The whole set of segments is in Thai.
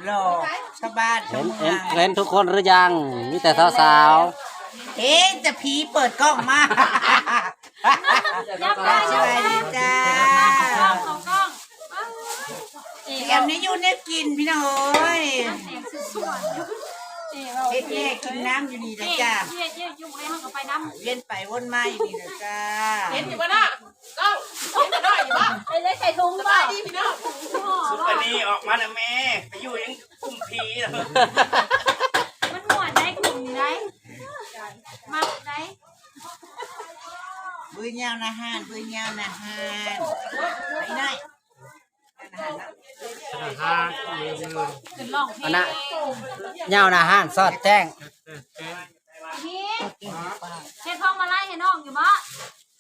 หล่อชาวบ้านชาวเมือง เห็นทุกคนหรือยังมีแต่สาว เอ๊ะจะผีเปิดกล้องมาสวัสดีจ้าแอมนี่อยู่เนี่ยกินพี่น้องเอ้ยเอ๊ะเนี่ยกินน้ำอยู่นี่นะจ้าเวียนไปวนมาอยู่นี่นะจ้าเห็นอยู่ปะน่ะก็เห็นจะได้อยู่ปะไปเลยใส่ถุงบ่ ดีพี่น้อง สุปนีออกมาแล้วแม่ไปอยู่ยังคุ้มพีเลย มันหัวได้กลุ่มไหนมักไหน บื้อยาวนะฮานบื้อยาวนะฮานไปไหน ขึ้นร้องเพล ๆอัน ง น่ะเหย้าหน้าห้านสอดแจ้ง พี่เช็ดท้องมาไล่ให้น้องอยู่บ่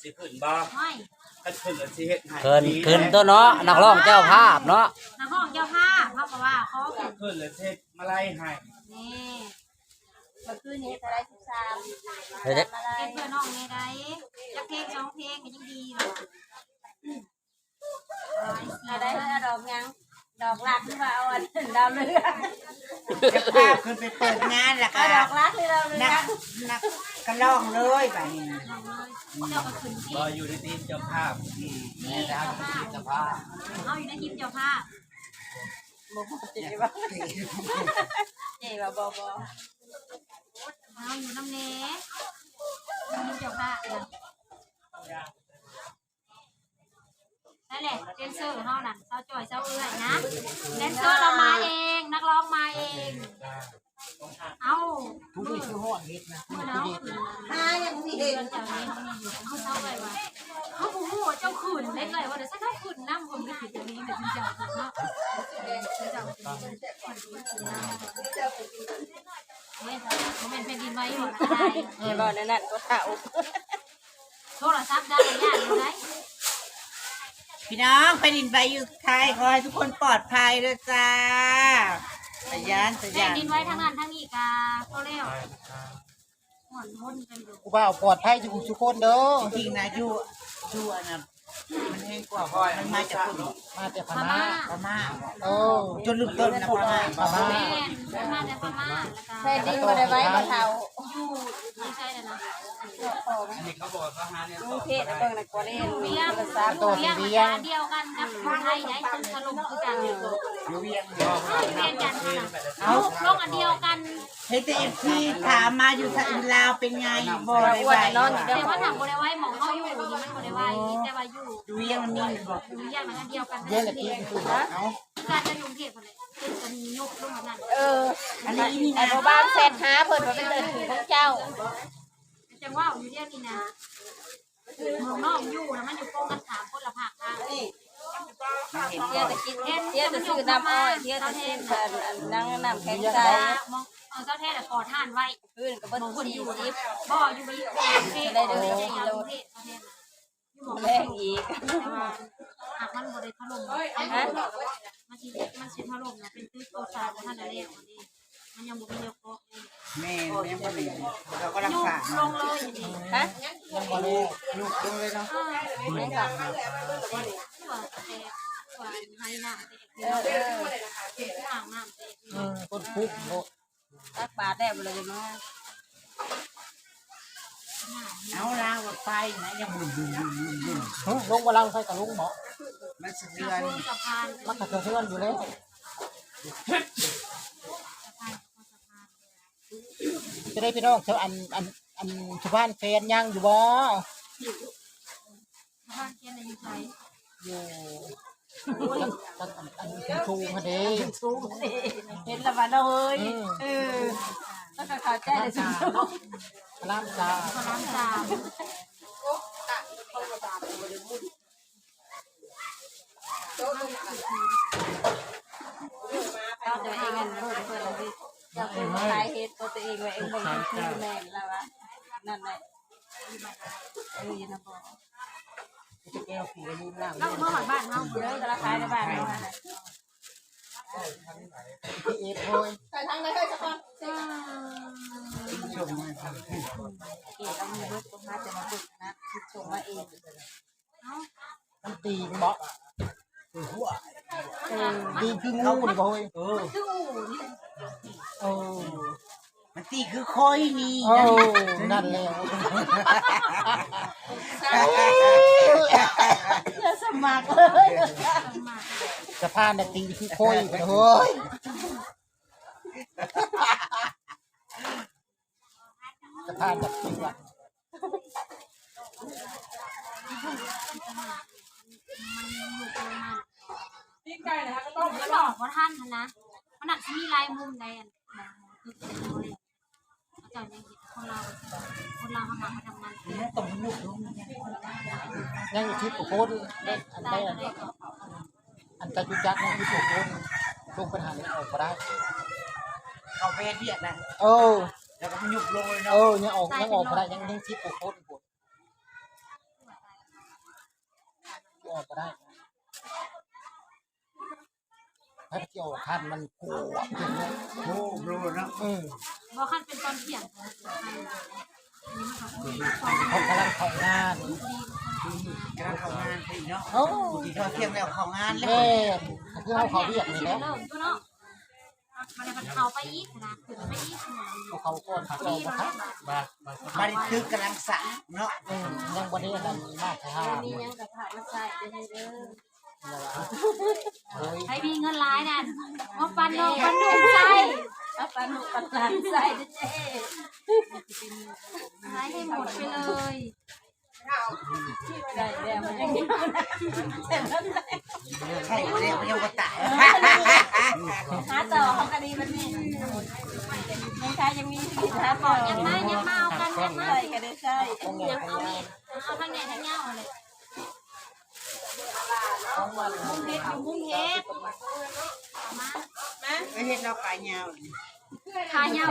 สิขึ้นบ่ ไม่ ถ้าขึ้นแล้วสิเฮ็ดให้ ขึ้นตัวเนาะนักร้องเจ้าภาพเนาะ นักห้องเจ้าภาพเขาบอกว่าเขาขึ้น ขึ้นแล้วสิเฮ็ดมาไล่ให้ นี่ มันคือนี้จะได้13 เดี๋ยวจะ เฮ็ดเพื่อน้องในใดจักเพลงสองเพลงก็ยังดีหรอก ได้ดอกยังดอกรักหรือว่าเอาอันดาวเรือง จะพาขึ้นไปเปิดงานแล้วก็ เอาดอกรักหรือดาวเรื นั อก ง นักกระล่องเลยไปนี่ น้องเลยเจ้าก็ขึ้นที่ บ่อยู่ในทีมเจ้าภาพ นี่เจ้าภาพเอาอยู่ในทีมเจ้าภาพ เจ๋ว่าบ่ เอาอยู่น้ำเน้ทีมเจ้าภาพนะนั่นแหละแดนเซอร์เฮานั่นเซาจ่อยเซาเอื้อยนะแดนเซอร์เรามาเองนักร้องมาเองเอาทุกทีคือฮอดเฮ็ดนะเอาขึ้น ยังสิ เดื เห็ อน นจากนี้เขามีอยู่เขาเศร้าไปว่าเขาผู้หัวเจ้าขืนเล็กเลยว่าเดี๋ยวฉันเขาขืนน้ำผมไม่ผิดตรงนี้เดี๋ยวคุณเจ้าขืนเนาะเจ้าขืนผมเป็นแผ่นดินไหวอยู่ได้ บ่นั่นก็เฒ่า โทรศัพท์ได้ยากอยู่ไหน พี่น้องไปดินไปอยู่ไทยขอให้ทุกคนปลอดภัยด้วยจ้าสยานส แผ่ ยาน น ดินไหวทางนั้นทางนี้กาเขาเรียกหอนวนกันอยู่ กูบ่าวปลอดภัยทุกคนเด้อ จริงๆนะอยู่อันน่ะมันแห้งกว่าเพราะมันมาจากคน มาแต่พ พ ม่า ม่า พม่า โอ้ จนลืมต้นนะพม่า พม่า แม่นมาจากพม่าแล้วก็ ใส่ดินบ่ได้ไว้บ่เฒ่า อยู่ไม่ใช่เลยนะ นี่เขาบอกว่าเขาหาเนี่ย กรุงเทพเบิ่งน่ะก็ได้มี เลี้ยง โทรศัพท์ เลี้ยงมาจากเดียวกันกับคนไทยได้คนถล่มคือกัน อยู่เวียง เรียนกันค่ะลูกลงอันเดียวกัน เฮ้ยแต่เอฟซีถามมาอยู่ทางลาวเป็นไงบ่ได้ไหว แต่ว่าถามบริไว้หมองเขาอยู่นี่มันบริไว้แต่ว่าอยู่ อยู่เวียงมันมีบอก อยู่อย่างนั้นเดียวกัน เยอะเลยพี่คือนะ เอา การจะยุ่งเทียบกันเลยเป็นกันยุกลงมานั่น อันนี้นี่ ไอ้ นะ บ่บ้านเสร็จหาเพิ่นว่าเป็นเดินถือของเจ้า จังว่าอยู่เรียกนี่นะเมืองนอกอยู่นะมันอยู่โกงกันถามคนละภาคทาง เที่ยวจะกินเที่ยวจะซื้อน้ำอ้อยเที่ยวจะซื้อนั่งน้ำแข็งใส มองเอาเจ้าแท้แต่ก่อท่านไว้ ขึ้นก็บ่ มองคนอยู่ 40 บ่อยู่ไปเทศได้เลยกิโลเทศเขาเทศอยู่มอง แรงอีก หากมันบริถล่มมันสิถล่มนะเป็นตื้อโตซาของท่านแล้วนี่มันยังบ่มีเยอะก็ แม่ยังบ่มีเราก็รัก ยุก ษา ลงเลยนี่ ฮะ ยังบ่รู้ ลูกลงเลยเนาะ ไม่กลับ ตัวแต่ตัวไห้น้ำแต่อ่างน้ำแต่ คนคุกโล ตักบาทได้บ่เลยมา เอาลาวไฟนะยังบุ่น ลงบ่ลังใส่กับลุงหมอ มันสะเทือน สะพาน มันก็เทือนอยู่แล้วจะได้พี่น้องเจ้าอันชาวบ้านแฟนยังอยู่บ่ สะพานเทียนในยุคไทย อยู่อันชูมาเด้ เห็นแล้วว่าเอ้ยแล้วก็เข้าใจได้สิ พลามซา พระรามสาม เอาตัวเองกันโลดเพิ่นสิเจ้าเป็นขายเฮ็ดตัวเองไว้เองบ่คือแม่นแล้วว่านั่นแหละอยู่นะบ่ จะแก้วผีอายุล่าง แล้วเมื่อหอดบ้านเฮา เด้อราคายในบ้านเฮาน่ะ พี่เอ็ดโอ้ย ชมมาครับ เกเอามีรถตรงมาจะมาฝึกนะคิดชมมาเอง เอ้า มันตีบ่ หัว ดีคืองูนี่บ่เฮ้ย คืออู่นี่ โอ้ มันตีคือค่อยนี่ โอ้นั่นแหละ จะสมัครเลย สะพานน่ะตีคือโคยไปเฮ้ยสะพานแบบตีอ่ะ มันออกว่าท่านนะมันหนักที่มีลายมุมใดอันคือเป็นโมเลอาจารย์ยังเห็นคนเราเขามาทำงานเยอะ ตรงนุกลง ยังอยู่ที่โคตรอันใดอันตะจุจักยังอยู่ที่โคตรลงปัญหานี้ออกมาได้ เอาไปเบียดนะ เออ แล้วก็มันยุบลงเลย เอ เนาะ อยังออกมาได้ยังที่โคตรปวดออกมาได้ถ้าเกี่ยวคันมันปวดอย่างเงี้ย โอ้โหเนาะ เพราะขั้นเป็นตอนเที่ยง เขากำลังเข้างาน กำลังเข้างานไปเนาะ โอ้ ดีทอดเที่ยงแล้วเข้างานแล้ว แม่คือเขาเขาเรียกนี่แหละ เริ่มเนาะมันเขาไปอีกนะถึงไปอีกนะ เขาก้อนเขาบ่ครับ มาดิคือกำลังสั่งเนาะ ยังวันนี้นั่นมากค่ะ มียังกระถางมาใส่ได้เด้อ ให้มีเงินร้ายนั่นมาปันนงปันหนุ่มใจ เอาปลาหนุปลาหลานใส่เด้อเจ๊ ร้ายให้หมดไปเลย ได้แล้วมันยังแต่นั้นแหละ ใช่เรียกมันยังก็ตาย หาต่อของคดีมันนี่ยังใช้ยังมีชีวิตหาต่อ ยังมาเอากันยังมา ใส่ก็ได้ใช่ ยังเอามีดเอาทั้งไหนทั้งเงาเลยมุ้งเฮ็ดอยู่มุ้งเฮ็ดมา ไม่เห็นเราขายยาว ขายยาว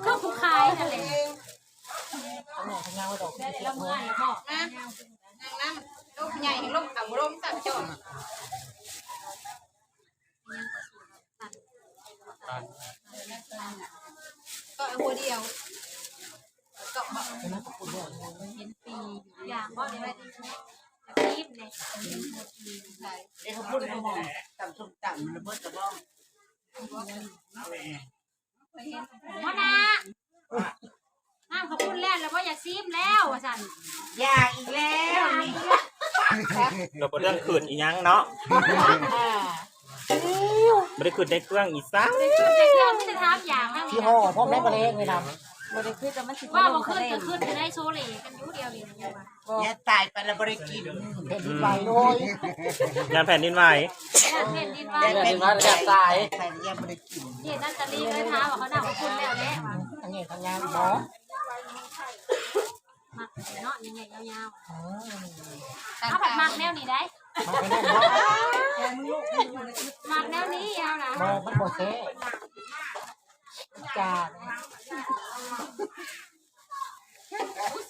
ก็ผู้ขายนั่นแหละ เขาเนี่ยเขาย่างไว้ดอก ได้แล้วเมื่อไหร่บอกนะ นั่งลูกใหญ่ลูกต่ำลูกต่ำจอดก็เอาหัวเดียวก็บอก เห็นปีอย่างว่าได้รีบเลย เอ้เขาพูดในมองต่ำส้มต่ำระเบิดกระบอก พ่อนาน้ำเขาพูดแล้วแล้วว่าอยากซีมแล้วว่าสัน ยาอีกแล้วนี่ เราบ่เรื่องขืนอีหยังเนาะไม่ได้ขืนในเครื่องอีซัก ในเครื่องไม่ได้ทำอย่างนั้น ที่ห่อพร้อมได้กระเลงเลยนะ บริขึ้นแต่มันสิ ว่าบ่ขึ้นก็ขึ้นจะได้โชว์เหล่กันอยู่เดียวนี่นะว่า เนี่ยตายไปแล้วบริกิน เห็นไฟโดย ยานแผ่นดินไหว เห็นดินว่า เป็นว่าจะตายใครยังบริกิน เห็นนั่นตะลีเลยท้าว่าเขาด่าว่าคุณแล้วแหละ ทั้งนี้ทั้งงานหมอ มักเนาะยังไงยาวๆเอาผัดมักแนวนี้ได้ มาไปนั่นบ่ มักแนวนี้เอานะ บ่มันบ่แซ่จ้า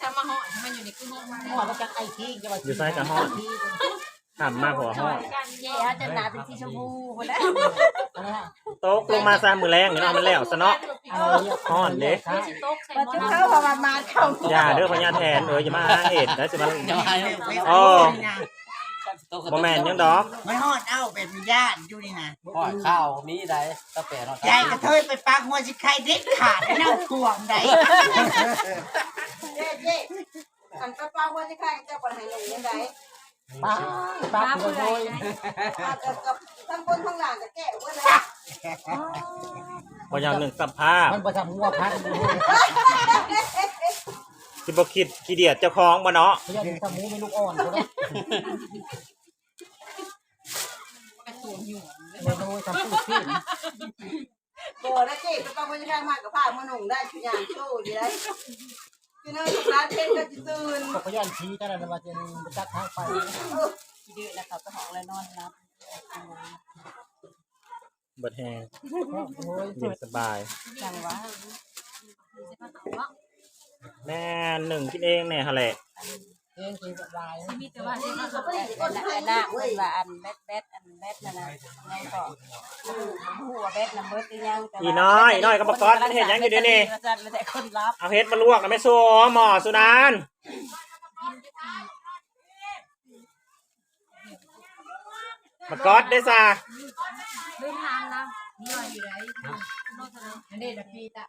จะมาห่อมันอยู่ในกึ่งห้อง ห่อมาจากไอทีจะมา อยู่ใต้กระห้องทำมากหัวห้อง กันเย่ เดี๋ยวจะหนาเป็นสีชมพูคนนั้น โต๊ะลงมาซามือแรงเนาะมันแล้วซะเนาะฮ้อนเด้ สิโต๊ะใส่ มัน หม้อ จะ น้ เข้าประมาณเข้า อย่าเด้อพญาแทนอย่ามาเห็ดแล้วจะมา อ๋อ บ่แม่นยังดอก ไม่ฮอดเอ้าเป็นญาติอยู่นี่นะ ห่อข้าวมีได้ตะแปะเนาะ ยายกระเทยไปปักหัวสิใครเด็ดขาดแล้วถ่วงได้ เจ๊อันป้าว่าจะฆ่าเจ้าปัญหาอย่างนี้ได้ ป้าป้า ำ โดย กับทั้งบนทั้งหลังจะแก้ว่านะ พออย่างหนึ่งสภาพ มันประจำหัวพัน สิบ่คิดขี้เดียดเจ้าของบ่เนาะ พยายามทำหมูไม่ลูกอ่อนคนนั้นเมนูทำผู้ชิ้น โบนะเจ๊ป้าว่าจะฆ่ามากกับผ้ามาหนุ่งได้ชุดยางโชว์ดีได้คือเนื้อร้านเทนก็จะตื่น ก็พยายามชี้กันนะมาจนจัดทางไป ขี้ดื้อแล้วเขาก็ห้องแล้วนอนรับ เบิดแฮง โอ้ย เย็นสบาย จังวะ แม่หนึ่งคิดเองเนี่ยฮะแหละ เองคือลาย มีแต่ว่าเด็ก เขาไม่ได้คนหน้าเว้ยว่าอันแบดนั่นนะยังก็หัวแบดน้ำเบิดยัง อีน้อยกับปกรณ์มันเห็นยังอยู่เดี๋ยวนี้ ไม่แต่คนรับ เอาเฮ็ดมาลวกนะไม่ซัวหมอสุนาน ก มากอดได้ซะ ลืมทานแล้วนี่หน่อยอยู่ไหนโน่นเท่าไหร่ อันนี้นะพี่ตะ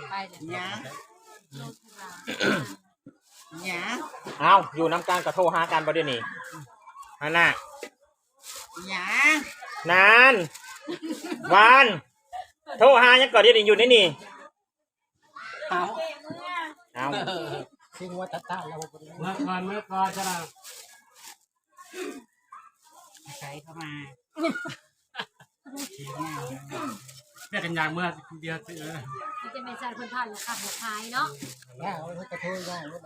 ไปเดี๋ยวหยา เอาอยู่น้ำกันก็โทรหากันบ่เดี๋ยวนี้ฮันน่ะ หยาน านวานโทรหายังก่อนเดี๋ยวนี้อยู่นี่นี่ เอา เอา ทิ้งไว้ตัดๆแล้ว เมื่อก่อนจะนะ ใส่เข้ามา เรียกกันอย่างเมื่อเดียวเออ มันจะเป็นสารพันธุ์ขับหัวท้ายเนาะ ง่ายเอาไว้กระเทยง่ายเลย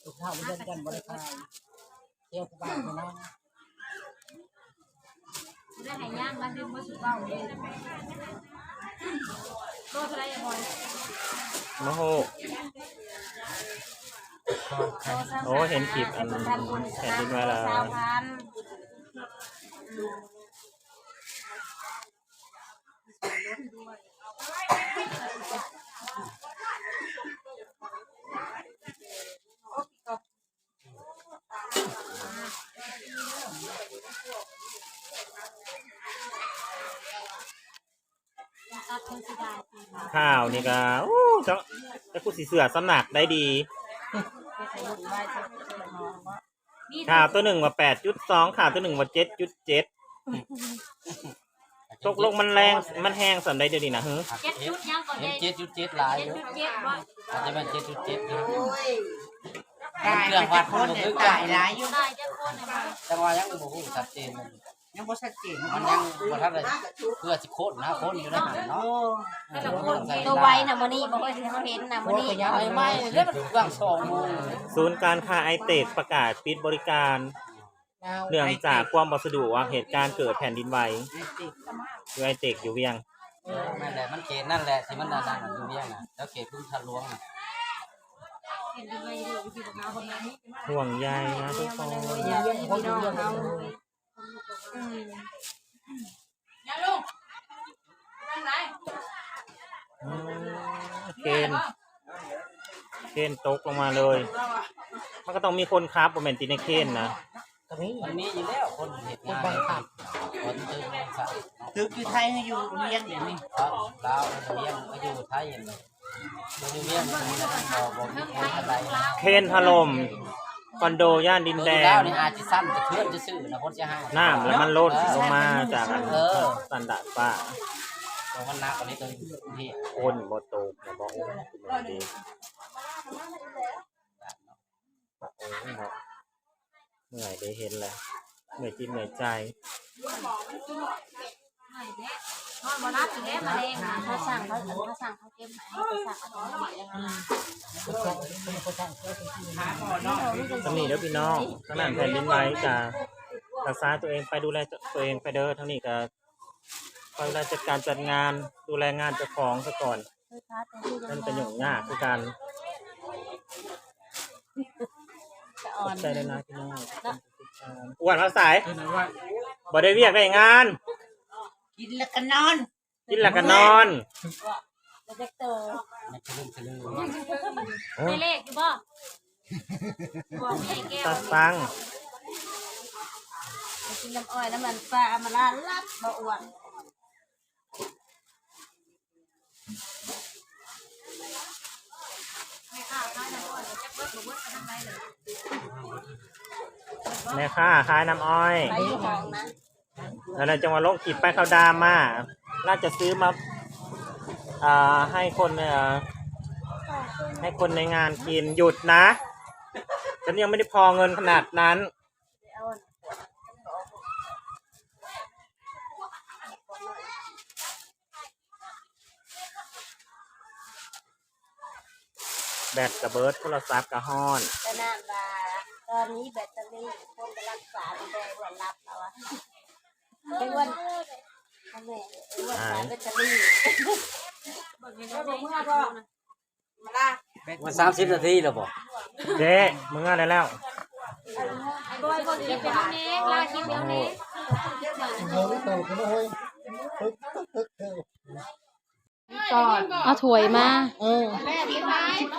ลูกข้าวมันเล่นกันบริการเที่ยวบ้านไปนั่ง ได้หายย่างแล้วดึงมาสุดเบาเลยโน่นเท่าไหร่ยังไง โอ้โหโอ้เห็นคลิปอันแผ่นดินไหวแล้ว ตัดคนสิได้ ข้าวนี่ก็โอ้จะกูสีเสือสำนักได้ดีข่าวตัวหนึ่งว่า8.2ข่าวตัวหนึ่งว่า7.7ตกลงมันแรงมันแห้งสำได้เดี๋ยวนี้นะฮึ เจ็ดชุดยังก่อน เห็ เล น ย 7.7หลาย เจ็ด อยู่ ชุดเจ็ดว่า อาจจะเป็น7.7อยู่ ตายไปแต่คนเนี่ยตายหลายอยู่ ได้จะคนเนี่ยมา แต่ว่ายังบ่ฮู้ชัดเจนมัน ยังบ่ชัดเจน มันยังบ่ทันได้เพื่อสิโคตรนะโคตรอยู่ในหันเนาะ ตัวไว้น่ะมื้อนี้บ่ค่อยสิเห็นน่ะมื้อนี้ ไม่เล่นมันเรื่อง2โมง ศูนย์การค้าไอเตกประกาศปิดบริการเนื่องจากความบ่สะดวกเหตุการณ์เกิดแผ่นดินไหวอยู่ไอเตกอยู่เวียง นั่นแหละมันเขตนั่นแหละที่มันนั่นอยู่เรียงน่ะแล้วเขตพึ่งทันหลวงน่ะ เห็นยังไงดูวิธีของเราคนนี้ ห่วงใยนะทุกคน อย่าไปพี่น้องเฮา อย่าลุงทางไหน เคนตกลงมาเลย มันก็ต้องมีคนครับบ่แม่นติในเคนนะ ตรงนี้ มันมีอยู่แล้วคนเหตุงาน แบ่งขับ คนตึงสะ ตึกอยู่ไทยให้อยู่เลี้ยงเดี๋ยวนี้ ลาวเวียงก็อยู่ไทยอยู่เวียงบ่มีอะไร เคนถล่มคอนโดย่านดินแด แล้ ง วนี่อาจจะสั้นจะเคลื่อนจะซื่อนะคนจะให้ น้ำแล้วมันลดลงมาจากอันสันดาดฟ้า แต่มันหนักกว่านี้ตัวที่ คนบ่ตกนะบอกโอ้ดีเหนื่อยได้เห็นแล้วเหนื่อยจิตเหนื่อยใจ ไม่แน่นอนมารับอยู่แล้วมาเองนะ เขาสั่งเขาเก็บให้เขาสั่งเอาไว้ยังไง ตำหนิเด้อพี่น้องขนาดแผ่นดินไหวจะรักษาตัวเองไปดูแลตัวเองไปเด้อทั้งนี้ก็คอยดูแลจัดการจัดงานดูแลงานเจ้าของซะก่อนนั่นเป็นอย่างยากคือการใจเลยนะพี่น้องอ้วนมาสายบ่ได้เวียกได้งาน กินแล้วก็นอน กินแล้วก็นอน แล้วจะโต มันจะลืมจะลืม ไม่เลขอยู่บ่บอกให้แก้ว ตัดตัง กินน้ำอ้อยน้ำมันปลามาลาลัดบ่อ้วน ไม่ข้าวข้าวน้ำอ้อยจะเบิดบ่เบิดกันทำไรเลย แม่ค้าขายน้ำอ้อย ไปอยู่ห้องนะ แล้วเราจะมาลงขีดไปเขาดามมาน่าจะซื้อมาให้คนให้คนในงานกินหยุดนะฉันยังไม่ได้พอเงินขนาดนั้นแบตกับเบิร์ดโทรศัพท์กับฮอน แต่นานว่าตอนนี้แบตเตอรี่คนกำลังสารแดงวันรับแล้วอะเป็นวันแม่วันสารแบตเตอรี่ มัน30 นาทีแล้วบ่ เจ๊มึงอะไรแล้ว ไอ้บอยคนคิดเป็นเองลาคิดเดียวนี้ เฮ้ยโตขึ้นแล้วเฮ้ย ก่อน เอาถ้วยมา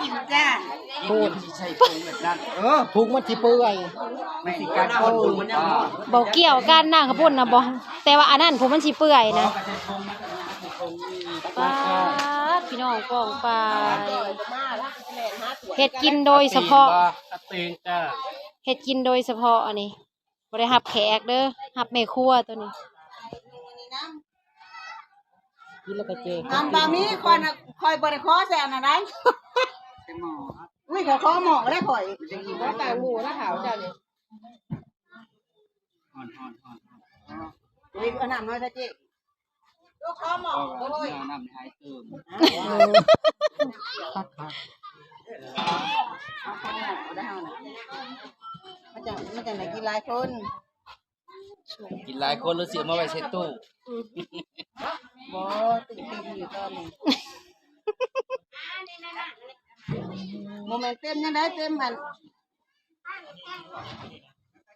กินจ้า พูดใช่พุงแบบนั้นพุงมันสิเปื่อยไม่สิการโปื่อย บ่เกี่ยวกันน้ำข้าวปุ้นนะบ่แต่ว่าอันนั้นผมมันสิเปื่อยนะป้าดพี่น้องกองปลาเฮ็ดกินโดยเฉพาะ กระเตงจ้า เฮ็ดกินโดยเฉพาะอันนี้บ่ได้รับแขกเด้อรับแม่ครัวตัวนี้ กินแล้วก็เจ๊ อันบามีคอยนะคอยบริคอแซนนะได้อุ้ยเขาคอหมอได้ข่อยว่าแต่หมูนะขาวจ้าเนี่ยอุ้ยเอาน้ำน้อยซะเจ๊ลูกคอหมอโอ้ย น้ำหายตื่น คัก เอาข้าวหมอได้เฮานะมันจะไหนกินหลายคน กินหลายคนรู้สึกมาไว้เช็ดตู้ บ่ตึงอยู่ตอนนี้โมเมนต์เต็มยังได้เต็มมัน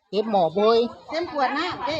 เต็มหม้อโบย เต็มขวดน้ำเจ๊